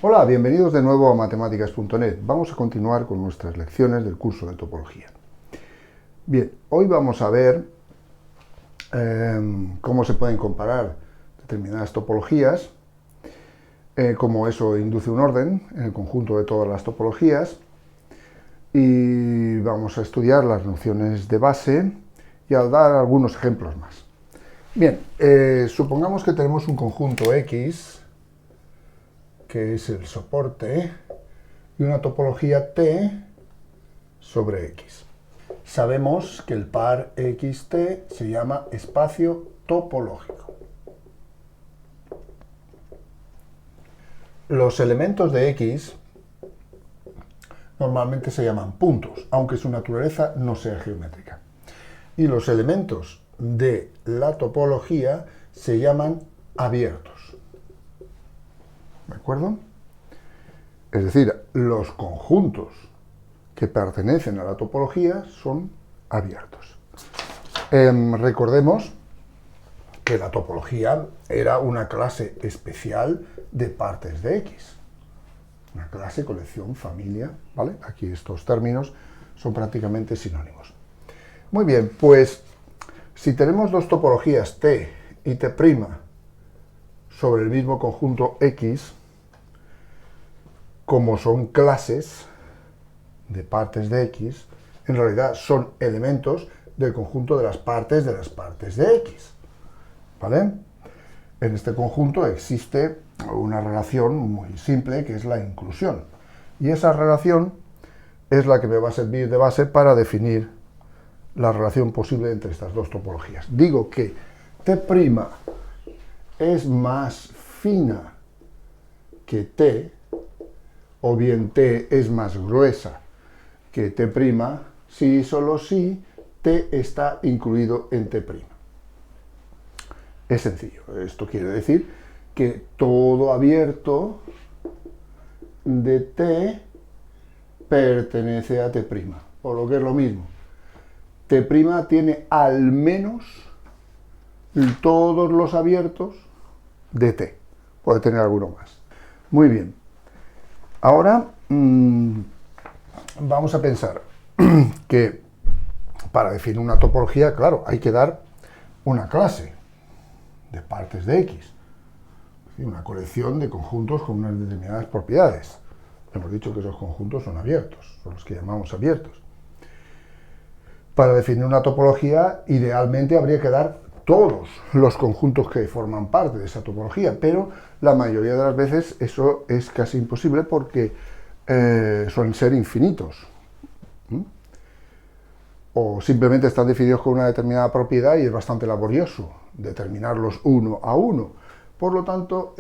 Hola, bienvenidos de nuevo a matemáticas.net. Vamos a continuar con nuestras lecciones del curso de topología. Bien, hoy vamos a ver cómo se pueden comparar determinadas topologías, cómo eso induce un orden en el conjunto de todas las topologías, y vamos a estudiar las nociones de base y a dar algunos ejemplos más. Bien, supongamos que tenemos un conjunto X, que es el soporte, y una topología T sobre X. Sabemos que el par XT se llama espacio topológico. Los elementos de X normalmente se llaman puntos, aunque su naturaleza no sea geométrica. Y los elementos de la topología se llaman abiertos. ¿De acuerdo? Es decir, los conjuntos que pertenecen a la topología son abiertos. Recordemos que la topología era una clase especial de partes de X. Una clase, colección, familia, ¿vale? Aquí estos términos son prácticamente sinónimos. Muy bien, pues si tenemos dos topologías T y T' sobre el mismo conjunto X, como son clases de partes de X, en realidad son elementos del conjunto de las partes de X. ¿Vale? En este conjunto existe una relación muy simple que es la inclusión. Y esa relación es la que me va a servir de base para definir la relación posible entre estas dos topologías. Digo que T' es más fina que T, o bien T es más gruesa que T', si y solo si T está incluido en T'. Es sencillo. Esto quiere decir que todo abierto de T pertenece a T', o lo que es lo mismo. T' tiene al menos todos los abiertos de T. Puede tener alguno más. Muy bien. Ahora vamos a pensar que para definir una topología, claro, hay que dar una clase de partes de X, una colección de conjuntos con unas determinadas propiedades. Hemos dicho que esos conjuntos son abiertos, son los que llamamos abiertos. Para definir una topología, idealmente habría que dar todos los conjuntos que forman parte de esa topología, pero la mayoría de las veces eso es casi imposible porque suelen ser infinitos. O simplemente están definidos con una determinada propiedad y es bastante laborioso determinarlos uno a uno. Por lo tanto,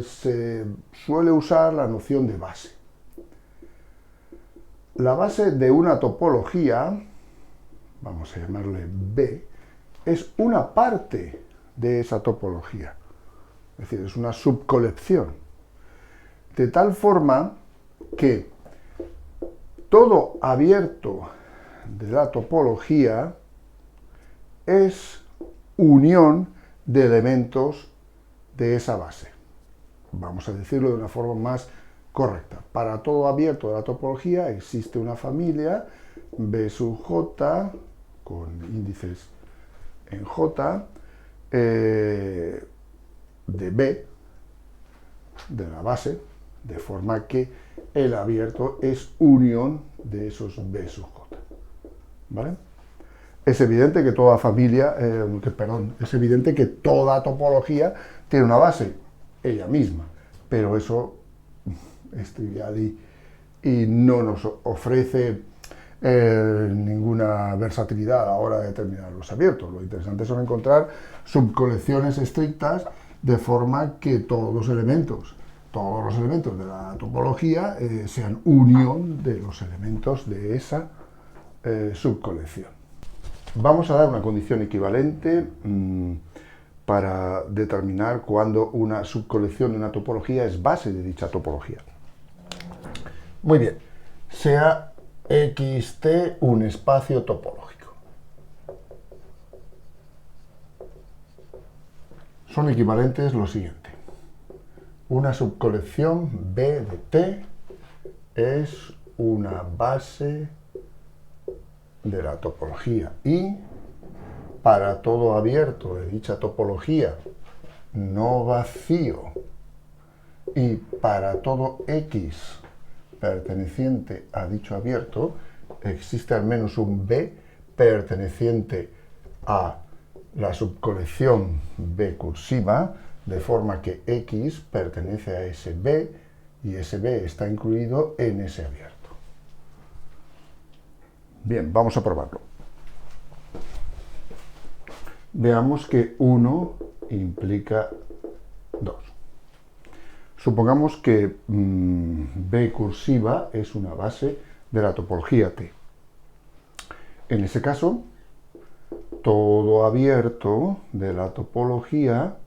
se suele usar la noción de base. La base de una topología, vamos a llamarle B, es una parte de esa topología. Es decir, es una subcolección. De tal forma que todo abierto de la topología es unión de elementos de esa base. Vamos a decirlo de una forma más correcta. Para todo abierto de la topología existe una familia B sub J con índices en J de B, de la base, de forma que el abierto es unión de esos B sub J. ¿Vale? Es evidente que toda familia, es evidente que toda topología tiene una base, ella misma, pero eso es trivial y no nos ofrece ninguna versatilidad a la hora de determinar los abiertos. Lo interesante son encontrar subcolecciones estrictas de forma que todos los elementos de la topología sean unión de los elementos de esa subcolección. Vamos a dar una condición equivalente para determinar cuándo una subcolección de una topología es base de dicha topología. Muy bien, sea Xt un espacio topológico. Son equivalentes lo siguiente. Una subcolección B de T es una base de la topología y para todo abierto de dicha topología no vacío y para todo X perteneciente a dicho abierto existe al menos un B perteneciente a la subcolección B cursiva, de forma que X pertenece a ese B y ese B está incluido en ese abierto. Bien, vamos a probarlo. Veamos que 1 implica 2. Supongamos que B cursiva es una base de la topología T. En ese caso, todo abierto de la topología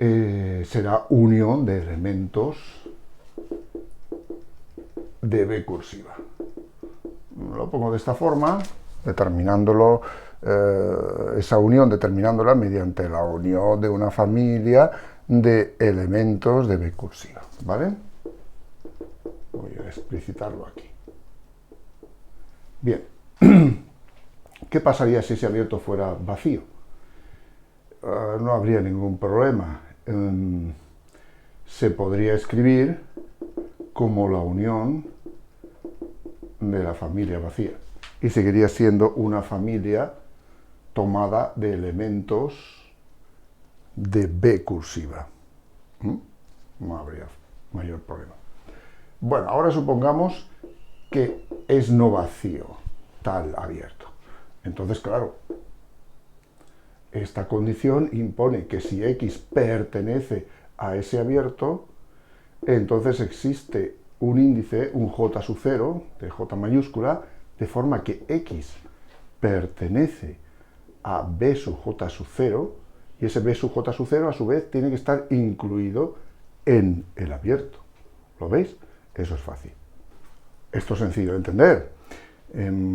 será unión de elementos de B cursiva. Lo pongo de esta forma, determinándolo, esa unión determinándola mediante la unión de una familia de elementos de B cursiva, ¿vale? Voy a explicitarlo aquí. Bien, ¿qué pasaría si ese abierto fuera vacío? No habría ningún problema. Se podría escribir como la unión de la familia vacía y seguiría siendo una familia tomada de elementos de B cursiva. No habría mayor problema. Bueno, ahora supongamos que es no vacío tal abierto. Entonces, claro, esta condición impone que si X pertenece a ese abierto, entonces existe un índice, un J sub 0, de J mayúscula, de forma que X pertenece a B sub J sub 0, y ese B sub J sub 0 a su vez tiene que estar incluido en el abierto. ¿Lo veis? Eso es fácil. Esto es sencillo de entender.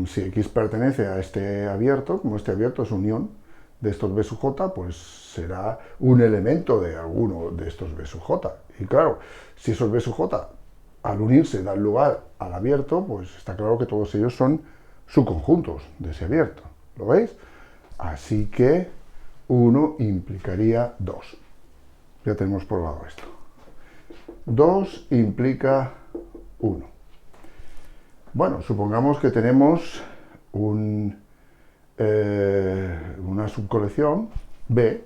Si X pertenece a este abierto, como este abierto es unión de estos B sub J, pues será un elemento de alguno de estos B sub J. Y claro, si esos B sub J al unirse dan lugar al abierto, pues está claro que todos ellos son subconjuntos de ese abierto. ¿Lo veis? Así que 1 implicaría 2. Ya tenemos probado esto. 2 implica 1. Bueno, supongamos que tenemos una subcolección B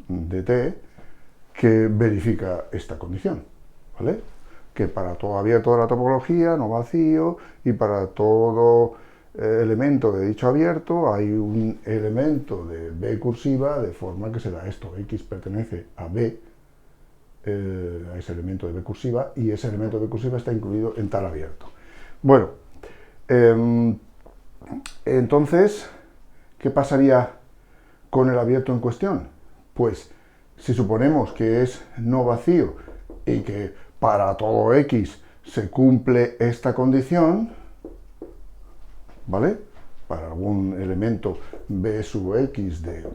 de T que verifica esta condición, ¿vale? Que para todo abierto de la topología, no vacío, y para todo elemento de dicho abierto hay un elemento de B cursiva, de forma que se da esto: X pertenece a B, a ese elemento de B cursiva, y ese elemento de B cursiva está incluido en tal abierto. Bueno, entonces, ¿qué pasaría con el abierto en cuestión? Pues, si suponemos que es no vacío y que para todo X se cumple esta condición, ¿vale? Para algún elemento B sub X de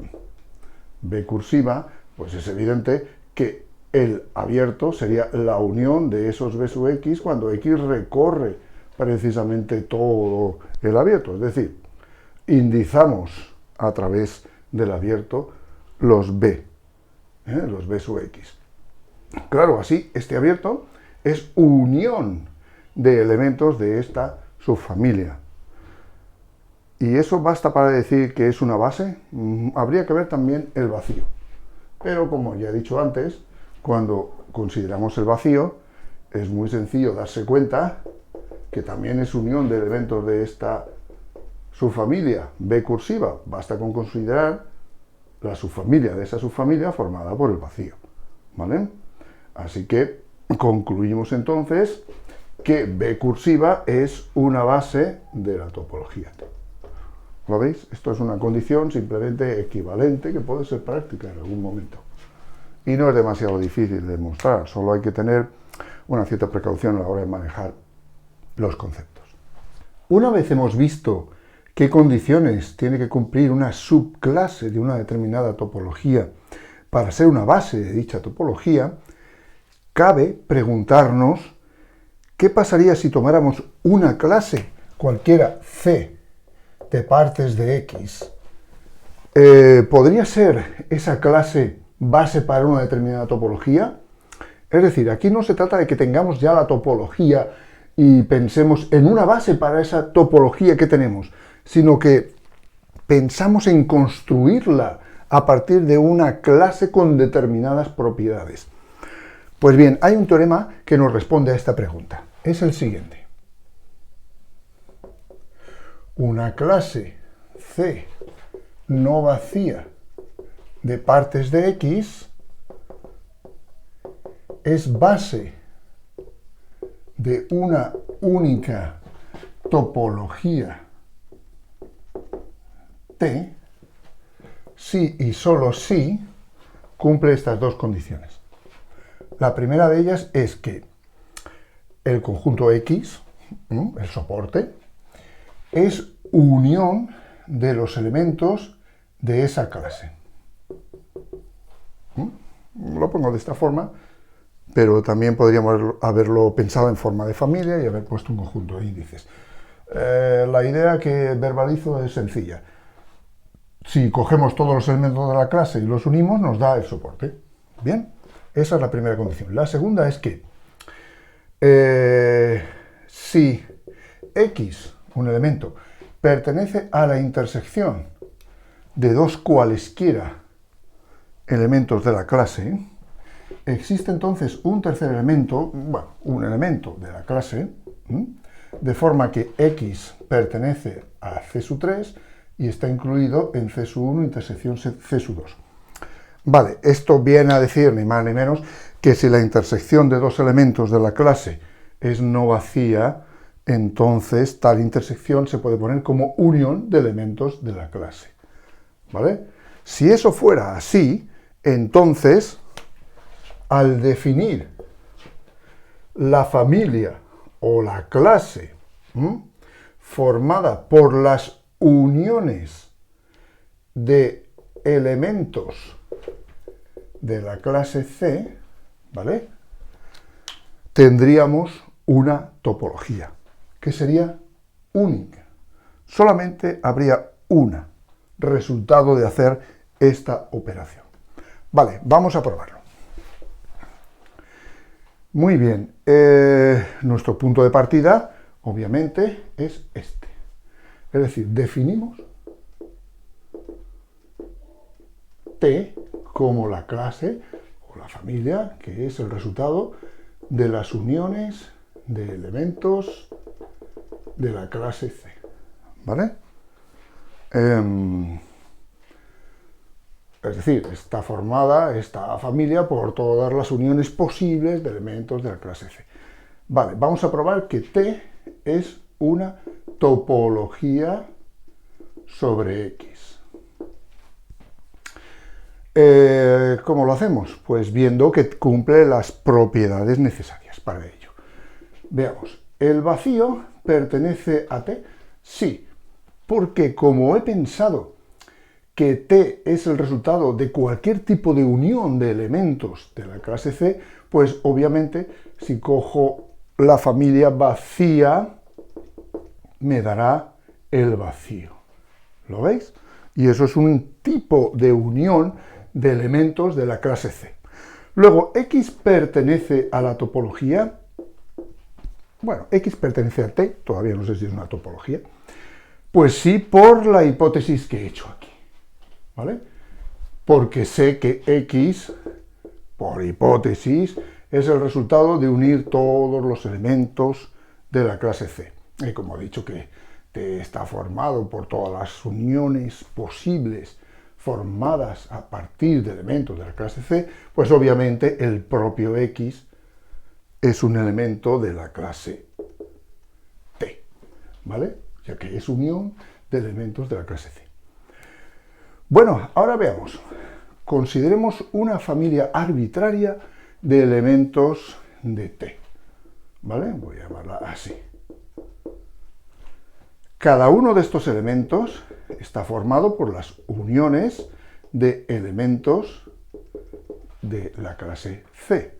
B cursiva, pues es evidente que el abierto sería la unión de esos B sub X cuando X recorre precisamente todo el abierto. Es decir, indizamos a través del abierto los B sub X. Claro, así este abierto es unión de elementos de esta subfamilia. ¿Y eso basta para decir que es una base? Habría que ver también el vacío. Pero como ya he dicho antes, cuando consideramos el vacío, es muy sencillo darse cuenta que también es unión de elementos de esta subfamilia B cursiva. Basta con considerar la subfamilia de esa subfamilia formada por el vacío, ¿vale? Así que concluimos entonces que B cursiva es una base de la topología T. ¿Lo veis? Esto es una condición simplemente equivalente que puede ser práctica en algún momento. Y no es demasiado difícil de demostrar, solo hay que tener una cierta precaución a la hora de manejar los conceptos. Una vez hemos visto qué condiciones tiene que cumplir una subclase de una determinada topología para ser una base de dicha topología, cabe preguntarnos qué pasaría si tomáramos una clase, cualquiera C, de partes de X. ¿Podría ser esa clase base para una determinada topología? Es decir, aquí no se trata de que tengamos ya la topología y pensemos en una base para esa topología que tenemos, sino que pensamos en construirla a partir de una clase con determinadas propiedades. Pues bien, hay un teorema que nos responde a esta pregunta. Es el siguiente. Una clase C no vacía de partes de X es base de una única topología T si y solo si cumple estas dos condiciones. La primera de ellas es que el conjunto X, el soporte, es unión de los elementos de esa clase. Lo pongo de esta forma, pero también podríamos haberlo pensado en forma de familia y haber puesto un conjunto de índices. La idea que verbalizo es sencilla. Si cogemos todos los elementos de la clase y los unimos, nos da el soporte. Bien, esa es la primera condición. La segunda es que si X, un elemento, pertenece a la intersección de dos cualesquiera elementos de la clase, existe entonces un tercer elemento, bueno, un elemento de la clase, de forma que X pertenece a C3 y está incluido en C1 intersección C2. Vale, esto viene a decir ni más ni menos que si la intersección de dos elementos de la clase es no vacía, entonces tal intersección se puede poner como unión de elementos de la clase. ¿Vale? Si eso fuera así, entonces, al definir la familia o la clase formada por las uniones de elementos de la clase C, ¿vale? Tendríamos una topología que sería única. Solamente habría una resultado de hacer esta operación. Vale, vamos a probarlo. Muy bien, nuestro punto de partida, obviamente, es este. Es decir, definimos T como la clase o la familia, que es el resultado de las uniones de elementos de la clase C. ¿Vale? Es decir, está formada esta familia por todas las uniones posibles de elementos de la clase C. Vale, vamos a probar que T es una topología sobre X. ¿Cómo lo hacemos? Pues viendo que cumple las propiedades necesarias para ello. Veamos, ¿el vacío pertenece a T? Sí, porque como he pensado que T es el resultado de cualquier tipo de unión de elementos de la clase C, pues obviamente si cojo la familia vacía, me dará el vacío. ¿Lo veis? Y eso es un tipo de unión de elementos de la clase C. Luego, ¿X pertenece a la topología? Bueno, X pertenece a T, todavía no sé si es una topología. Pues sí, por la hipótesis que he hecho aquí. ¿Vale? Porque sé que X, por hipótesis, es el resultado de unir todos los elementos de la clase C. Y como he dicho que T está formado por todas las uniones posibles formadas a partir de elementos de la clase C, pues obviamente el propio X es un elemento de la clase T, ¿vale? Ya que es unión de elementos de la clase C. Bueno, ahora veamos. Consideremos una familia arbitraria de elementos de T. ¿Vale? Voy a llamarla así. Cada uno de estos elementos está formado por las uniones de elementos de la clase C.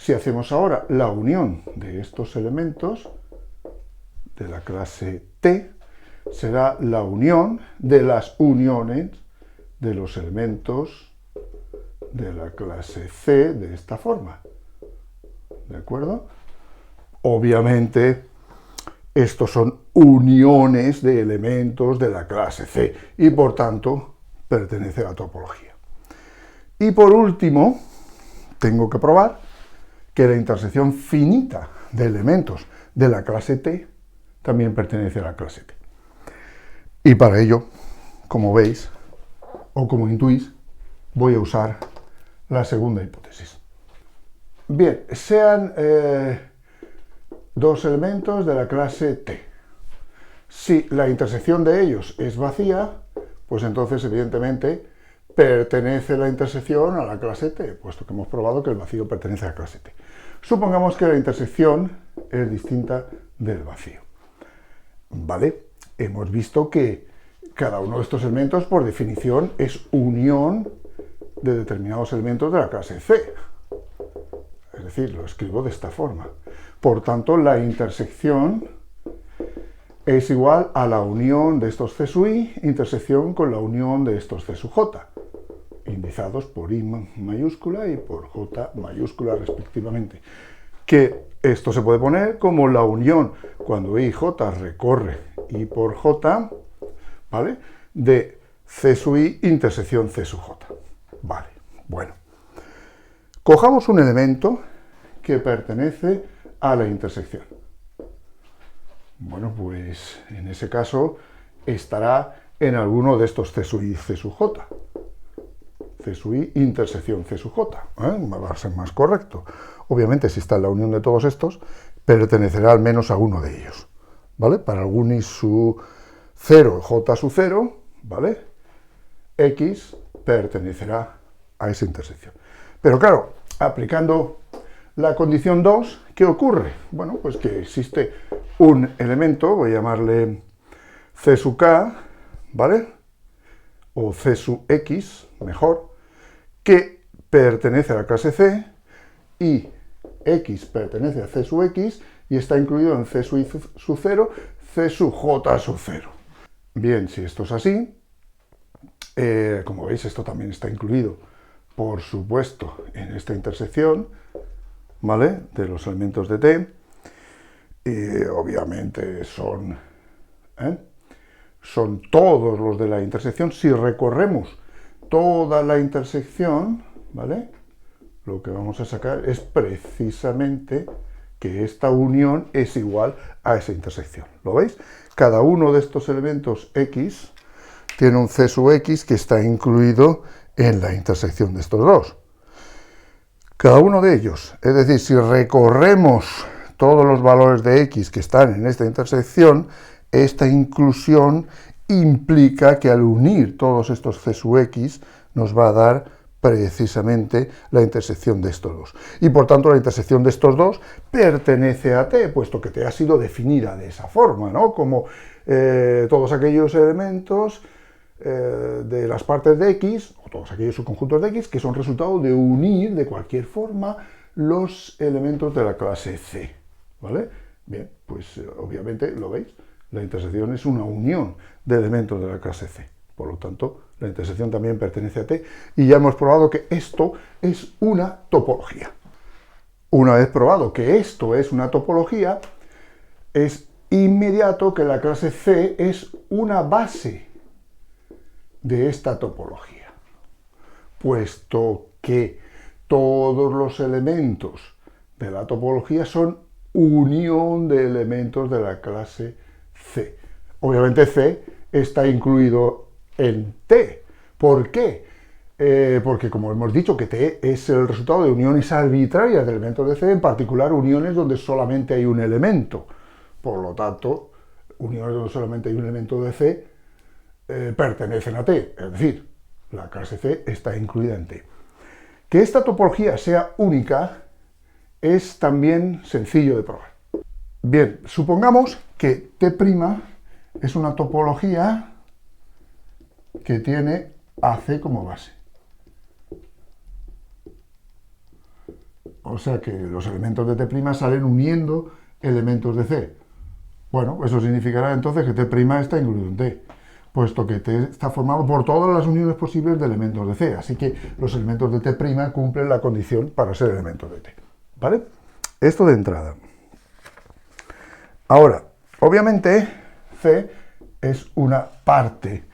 Si hacemos ahora la unión de estos elementos de la clase T, será la unión de las uniones de los elementos de la clase C de esta forma. ¿De acuerdo? Obviamente, estos son uniones de elementos de la clase C y, por tanto, pertenece a la topología. Y por último, tengo que probar que la intersección finita de elementos de la clase T también pertenece a la clase T. Y para ello, como veis, o como intuís, voy a usar la segunda hipótesis. Bien, sean dos elementos de la clase T. Si la intersección de ellos es vacía, pues entonces, evidentemente, pertenece la intersección a la clase T, puesto que hemos probado que el vacío pertenece a la clase T. Supongamos que la intersección es distinta del vacío. ¿Vale? Hemos visto que cada uno de estos elementos, por definición, es unión de determinados elementos de la clase C. Es decir, lo escribo de esta forma. Por tanto, la intersección es igual a la unión de estos C sub I, intersección con la unión de estos C sub J, indizados por I mayúscula y por J mayúscula respectivamente. Que esto se puede poner como la unión, cuando I y J recorre I por J, ¿vale?, de C sub I intersección C sub J. Vale, bueno. Cojamos un elemento que pertenece a la intersección. Bueno, pues en ese caso estará en alguno de estos C sub I y C sub J. C sub I intersección C sub J. Va a ser más correcto. Obviamente, si está en la unión de todos estos, pertenecerá al menos a uno de ellos. ¿Vale? Para algún I sub 0, J sub 0, ¿vale?, X pertenecerá a esa intersección. Pero claro, aplicando la condición 2, ¿qué ocurre? Bueno, pues que existe un elemento, voy a llamarle C sub K, ¿vale?, o C sub X, mejor, que pertenece a la clase C y X pertenece a C sub X y está incluido en C sub I sub 0, C sub J sub 0. Bien, si esto es así, como veis, esto también está incluido, por supuesto, en esta intersección, ¿vale?, de los elementos de T, y obviamente son todos los de la intersección. Si recorremos toda la intersección, ¿vale?, lo que vamos a sacar es precisamente que esta unión es igual a esa intersección. ¿Lo veis? Cada uno de estos elementos X tiene un C sub X que está incluido en la intersección de estos dos. Cada uno de ellos, es decir, si recorremos todos los valores de X que están en esta intersección, esta inclusión implica que al unir todos estos C sub X nos va a dar precisamente la intersección de estos dos. Y por tanto la intersección de estos dos pertenece a T, puesto que T ha sido definida de esa forma, ¿no?, como todos aquellos elementos de las partes de X, o todos aquellos subconjuntos de X, que son resultado de unir de cualquier forma los elementos de la clase C, ¿vale? Bien, pues obviamente, lo veis, la intersección es una unión de elementos de la clase C. Por lo tanto, la intersección también pertenece a T, y ya hemos probado que esto es una topología. Una vez probado que esto es una topología, es inmediato que la clase C es una base de esta topología, puesto que todos los elementos de la topología son unión de elementos de la clase C. Obviamente C está incluido en T. ¿Por qué? Porque, como hemos dicho, que T es el resultado de uniones arbitrarias de elementos de C, en particular uniones donde solamente hay un elemento. Por lo tanto, uniones donde solamente hay un elemento de C pertenecen a T, es decir, la clase C está incluida en T. Que esta topología sea única es también sencillo de probar. Bien, supongamos que T' es una topología que tiene a C como base. O sea que los elementos de T' salen uniendo elementos de C. Bueno, eso significará entonces que T' está incluido en T, puesto que T está formado por todas las uniones posibles de elementos de C. Así que los elementos de T' cumplen la condición para ser elementos de T. ¿Vale? Esto de entrada. Ahora, obviamente, C es una parte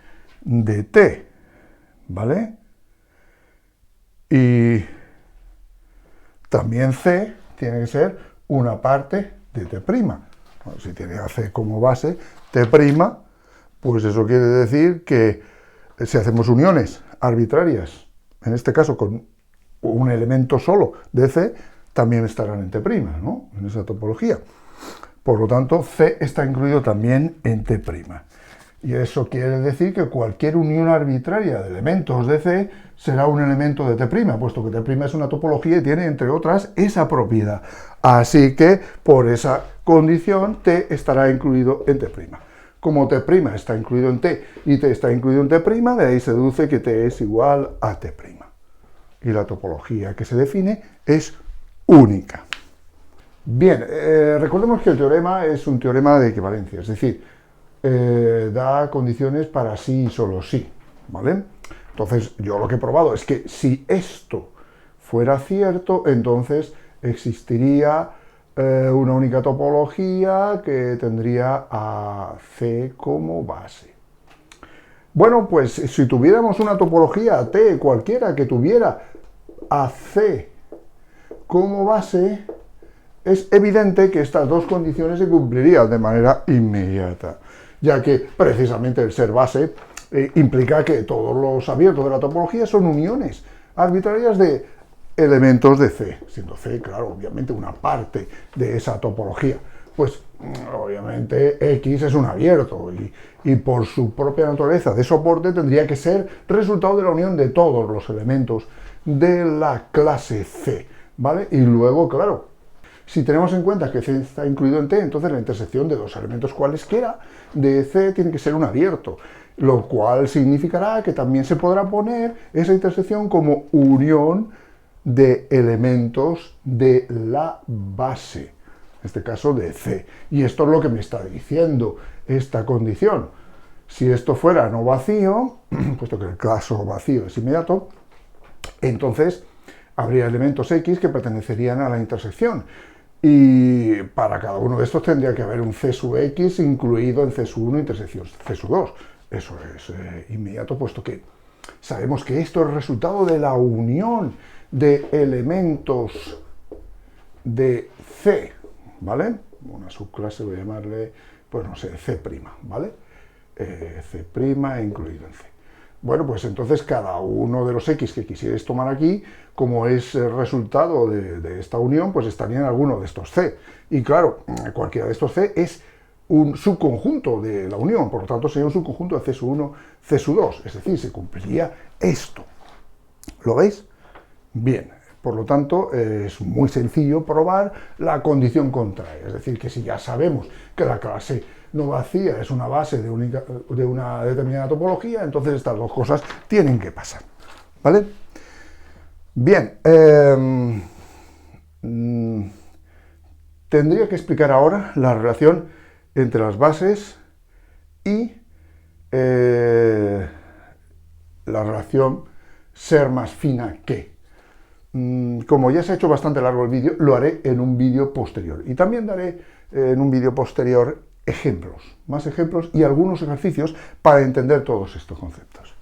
de T, ¿vale? Y también C tiene que ser una parte de T'. Bueno, si tiene a C como base, T', pues eso quiere decir que si hacemos uniones arbitrarias, en este caso con un elemento solo de C, también estarán en T', ¿no? En esa topología. Por lo tanto, C está incluido también en T'. Y eso quiere decir que cualquier unión arbitraria de elementos de C será un elemento de T', puesto que T' es una topología y tiene, entre otras, esa propiedad. Así que, por esa condición, T estará incluido en T'. Como T' está incluido en T y T está incluido en T', de ahí se deduce que T es igual a T'. Y la topología que se define es única. Bien, recordemos que el teorema es un teorema de equivalencia, es decir, da condiciones para sí y solo sí, ¿vale? Entonces, yo lo que he probado es que si esto fuera cierto, entonces existiría una única topología que tendría a C como base. Bueno, pues si tuviéramos una topología T cualquiera que tuviera a C como base, es evidente que estas dos condiciones se cumplirían de manera inmediata, ya que precisamente el ser base implica que todos los abiertos de la topología son uniones arbitrarias de elementos de C, siendo C, claro, obviamente una parte de esa topología. Pues obviamente X es un abierto y por su propia naturaleza de soporte tendría que ser resultado de la unión de todos los elementos de la clase C, ¿vale? Y luego, claro, si tenemos en cuenta que C está incluido en T, entonces la intersección de dos elementos cualesquiera de C tiene que ser un abierto, lo cual significará que también se podrá poner esa intersección como unión de elementos de la base, en este caso de C. Y esto es lo que me está diciendo esta condición. Si esto fuera no vacío, puesto que el caso vacío es inmediato, entonces habría elementos X que pertenecerían a la intersección. Y para cada uno de estos tendría que haber un C sub X incluido en C sub 1 intersección C sub 2. Eso es inmediato, puesto que sabemos que esto es el resultado de la unión de elementos de C, ¿vale? Una subclase voy a llamarle, pues no sé, C', ¿vale? C' incluido en C. Bueno, pues entonces cada uno de los X que quisierais tomar aquí, como es el resultado de esta unión, pues estaría en alguno de estos C. Y claro, cualquiera de estos C es un subconjunto de la unión, por lo tanto sería un subconjunto de C sub 1, C sub 2, es decir, se cumpliría esto. ¿Lo veis? Bien, por lo tanto es muy sencillo probar la condición contraria, es decir, que si ya sabemos que la clase no vacía es una base de una determinada topología, entonces estas dos cosas tienen que pasar, ¿vale? Bien, tendría que explicar ahora la relación entre las bases y la relación ser más fina que. Como ya se ha hecho bastante largo el vídeo, lo haré en un vídeo posterior. Y también daré en un vídeo posterior ejemplos, más ejemplos y algunos ejercicios para entender todos estos conceptos.